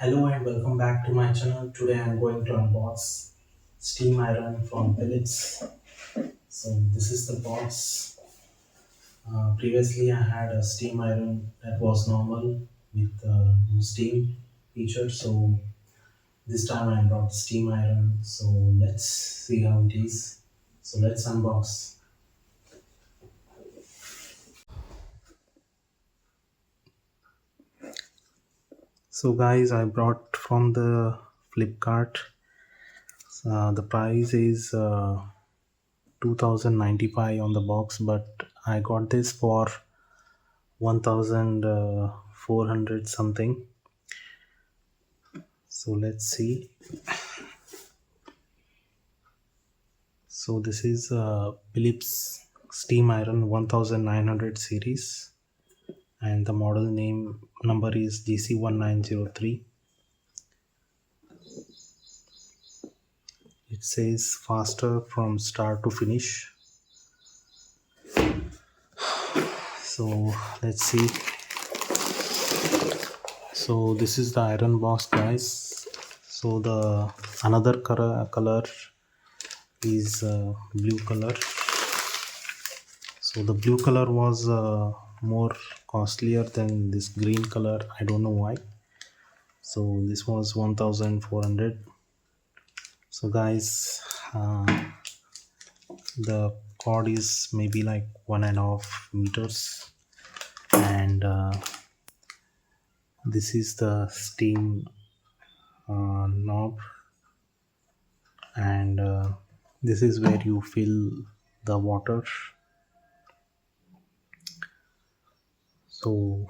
Hello and welcome back to my channel. Today I am going to unbox steam iron from Philips. So this is the box. Previously I had a steam iron that was normal with no steam feature. So this time I brought steam iron. So let's see how it is. So let's unbox. So guys, I brought from the Flipkart. The price is 2095 on the box, but I got this for 1400 something. So let's see. So this is Philips steam iron 1900 series, and the model name number is GC1903. It says faster from start to finish. So let's see. So this is the iron box, guys. So the another color is blue color. So the blue color was more costlier than this green color. I don't know why. So this was 1400. So guys, the cord is maybe like 1.5 meters, and this is the steam knob, and this is where you fill the water. So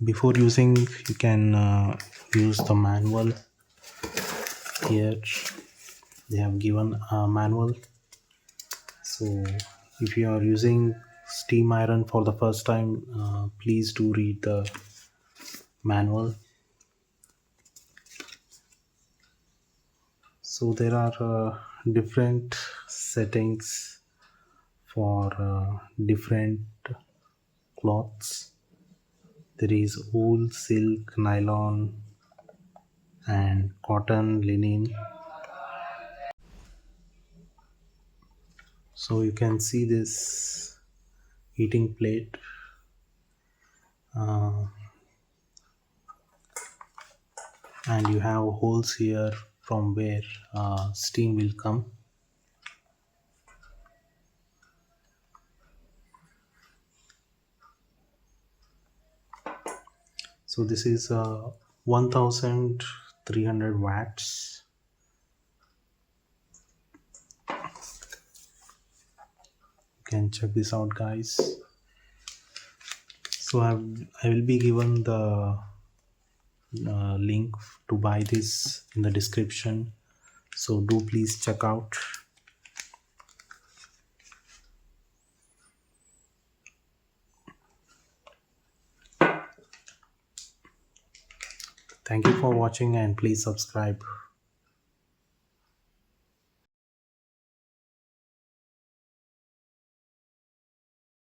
before using, you can use the manual. Here they have given a manual. So if you are using steam iron for the first time, please do read the manual. So there are different settings for different cloths. There is wool, silk, nylon, and cotton, linen. So you can see this heating plate. And you have holes here from where steam will come. So this is 1300 watts. You can check this out, guys. So I will be given the link to buy this in the description, so do please check out. Thank you for watching, and please subscribe.